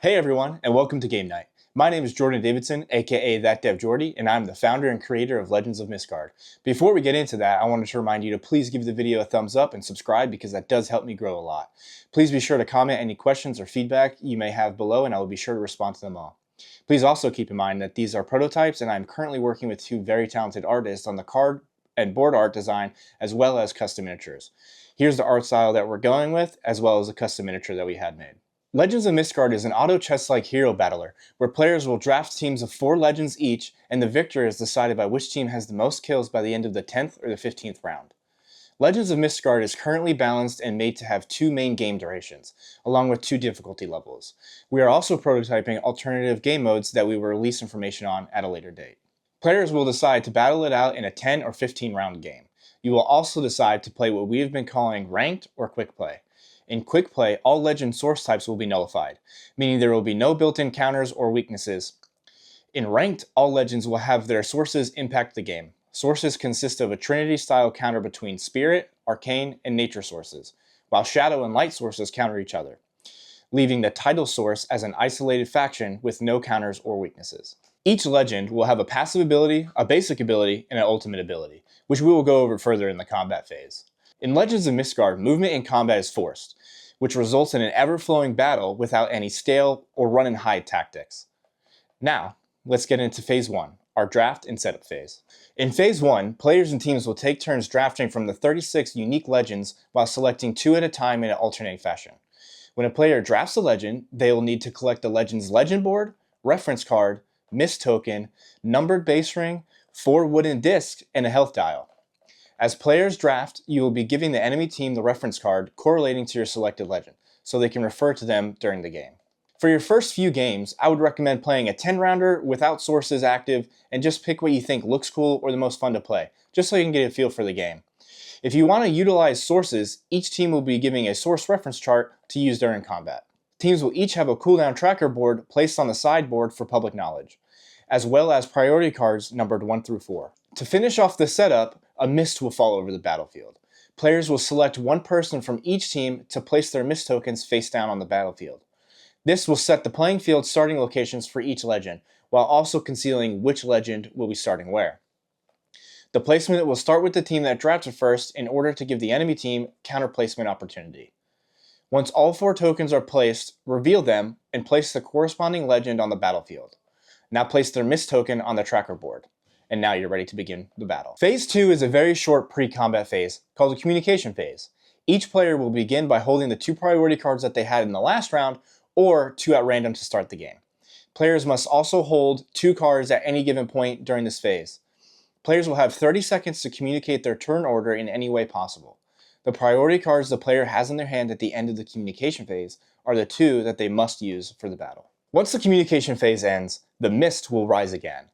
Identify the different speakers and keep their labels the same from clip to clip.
Speaker 1: Hey everyone, and welcome to Game Night. My name is Jordan Davidson, aka That Dev Jordy, and I'm the founder and creator of Legends of Mystguard. Before we get into that, I wanted to remind you to please give the video a thumbs up and subscribe because that does help me grow a lot. Please be sure to comment any questions or feedback you may have below, and I will be sure to respond to them all. Please also keep in mind that these are prototypes, and I'm currently working with two very talented artists on the card and board art design, as well as custom miniatures. Here's the art style that we're going with, as well as the custom miniature that we had made. Legends of Mystguard is an auto chess-like hero battler, where players will draft teams of 4 legends each, and the victor is decided by which team has the most kills by the end of the 10th or the 15th round. Legends of Mystguard is currently balanced and made to have 2 main game durations, along with 2 difficulty levels. We are also prototyping alternative game modes that we will release information on at a later date. Players will decide to battle it out in a 10 or 15 round game. You will also decide to play what we have been calling ranked or quick play. In quick play, all legend source types will be nullified, meaning there will be no built-in counters or weaknesses. In ranked, all legends will have their sources impact the game. Sources consist of a Trinity-style counter between Spirit, Arcane, and Nature sources, while Shadow and Light sources counter each other, leaving the title source as an isolated faction with no counters or weaknesses. Each legend will have a passive ability, a basic ability, and an ultimate ability, which we will go over further in the combat phase. In Legends of Mystguard, movement in combat is forced, which results in an ever-flowing battle without any stale or run-and-hide tactics. Now, let's get into Phase 1, our draft and setup phase. In Phase 1, players and teams will take turns drafting from the 36 unique legends while selecting 2 at a time in an alternating fashion. When a player drafts a legend, they will need to collect the legend's legend board, reference card, Myst token, numbered base ring, 4 wooden discs, and a health dial. As players draft, you will be giving the enemy team the reference card correlating to your selected legend, so they can refer to them during the game. For your first few games, I would recommend playing a 10-rounder without sources active and just pick what you think looks cool or the most fun to play, just so you can get a feel for the game. If you want to utilize sources, each team will be giving a source reference chart to use during combat. Teams will each have a cooldown tracker board placed on the sideboard for public knowledge, as well as priority cards numbered 1 through 4. To finish off the setup, a mist will fall over the battlefield. Players will select one person from each team to place their Myst tokens face down on the battlefield. This will set the playing field starting locations for each legend, while also concealing which legend will be starting where. The placement will start with the team that drafted first in order to give the enemy team counter placement opportunity. Once all 4 tokens are placed, reveal them and place the corresponding legend on the battlefield. Now place their Myst token on the tracker board. And now you're ready to begin the battle. Phase 2 is a very short pre-combat phase called a communication phase. Each player will begin by holding the 2 priority cards that they had in the last round, or 2 at random to start the game. Players must also hold 2 cards at any given point during this phase. Players will have 30 seconds to communicate their turn order in any way possible. The priority cards the player has in their hand at the end of the communication phase are the 2 that they must use for the battle. Once the communication phase ends, the mist will rise again,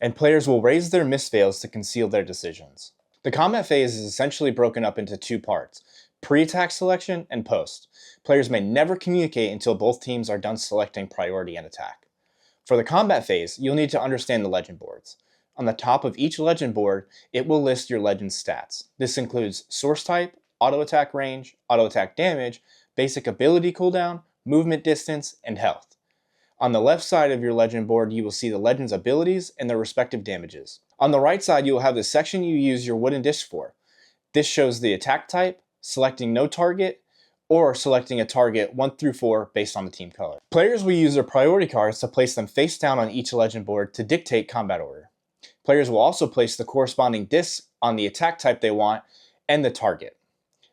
Speaker 1: and players will raise their Myst veils to conceal their decisions. The combat phase is essentially broken up into 2 parts, pre-attack selection and post. Players may never communicate until both teams are done selecting priority and attack. For the combat phase, you'll need to understand the legend boards. On the top of each legend board, it will list your legend's stats. This includes source type, auto attack range, auto attack damage, basic ability cooldown, movement distance, and health. On the left side of your legend board, you will see the legend's abilities and their respective damages. On the right side, you will have the section you use your wooden disc for. This shows the attack type, selecting no target, or selecting a target 1 through 4 based on the team color. Players will use their priority cards to place them face down on each legend board to dictate combat order. Players will also place the corresponding discs on the attack type they want and the target.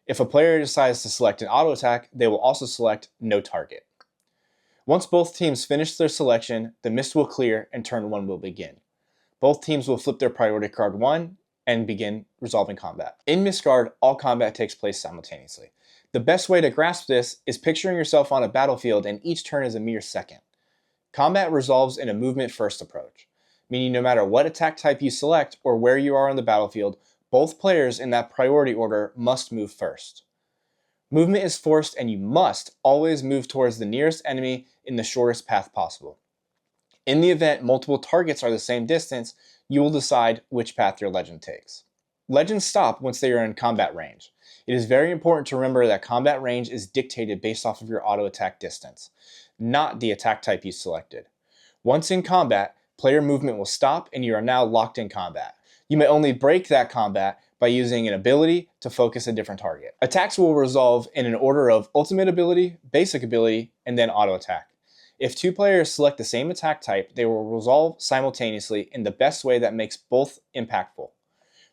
Speaker 1: If a player decides to select an auto attack, they will also select no target. Once both teams finish their selection, the mist will clear and turn 1 will begin. Both teams will flip their priority card 1 and begin resolving combat. In Mystguard, all combat takes place simultaneously. The best way to grasp this is picturing yourself on a battlefield and each turn is a mere second. Combat resolves in a movement-first approach, meaning no matter what attack type you select or where you are on the battlefield, both players in that priority order must move first. Movement is forced and you must always move towards the nearest enemy in the shortest path possible. In the event multiple targets are the same distance, you will decide which path your legend takes. Legends stop once they are in combat range. It is very important to remember that combat range is dictated based off of your auto attack distance. not the attack type you selected. Once in combat, player movement will stop and you are now locked in combat. You may only break that combat by using an ability to focus a different target. Attacks will resolve in an order of ultimate ability, basic ability, and then auto attack. If two players select the same attack type, they will resolve simultaneously in the best way that makes both impactful.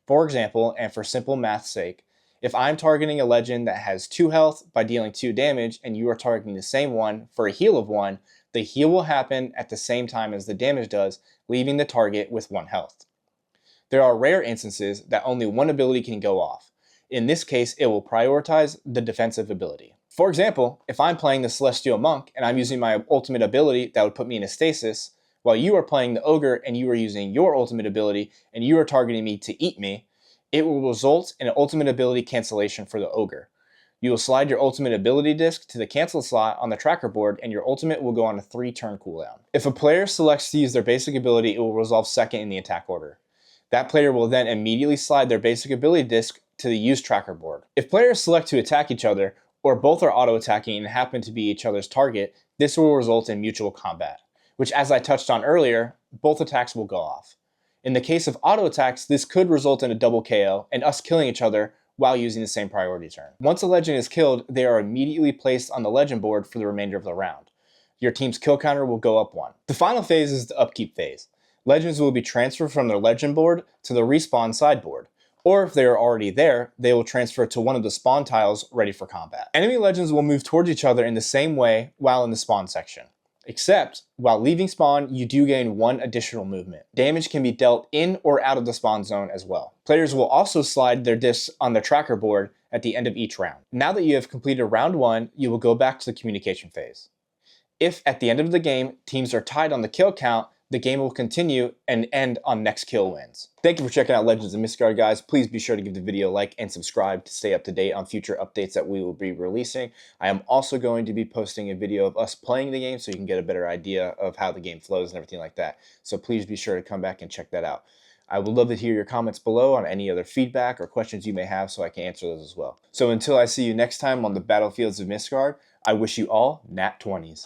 Speaker 1: For example, and for simple math's sake, if I'm targeting a legend that has 2 health by dealing 2 damage and you are targeting the same one for a heal of 1, the heal will happen at the same time as the damage does, leaving the target with 1 health. There are rare instances that only one ability can go off. In this case, it will prioritize the defensive ability. For example, if I'm playing the Celestial Monk and I'm using my ultimate ability that would put me in a stasis, while you are playing the Ogre and you are using your ultimate ability and you are targeting me to eat me, it will result in an ultimate ability cancellation for the Ogre. You will slide your ultimate ability disc to the cancel slot on the tracker board and your ultimate will go on a 3-turn cooldown. If a player selects to use their basic ability, it will resolve second in the attack order. That player will then immediately slide their basic ability disc to the use tracker board. If players select to attack each other, or both are auto-attacking and happen to be each other's target, this will result in mutual combat, which, as I touched on earlier, both attacks will go off. In the case of auto-attacks, this could result in a double KO and us killing each other while using the same priority turn. Once a legend is killed, they are immediately placed on the legend board for the remainder of the round. Your team's kill counter will go up 1. The final phase is the Upkeep Phase. Legends will be transferred from their legend board to the respawn sideboard, or if they are already there, they will transfer to one of the spawn tiles ready for combat. Enemy legends will move towards each other in the same way while in the spawn section. Except, while leaving spawn, you do gain 1 additional movement. Damage can be dealt in or out of the spawn zone as well. Players will also slide their discs on the tracker board at the end of each round. Now that you have completed round 1, you will go back to the communication phase. If at the end of the game, teams are tied on the kill count, the game will continue and end on next kill wins. Thank you for checking out Legends of Mystguard, guys. Please be sure to give the video a like and subscribe to stay up to date on future updates that we will be releasing. I am also going to be posting a video of us playing the game so you can get a better idea of how the game flows and everything like that. So please be sure to come back and check that out. I would love to hear your comments below on any other feedback or questions you may have so I can answer those as well. So until I see you next time on the Battlefields of Mystguard, I wish you all nat 20s.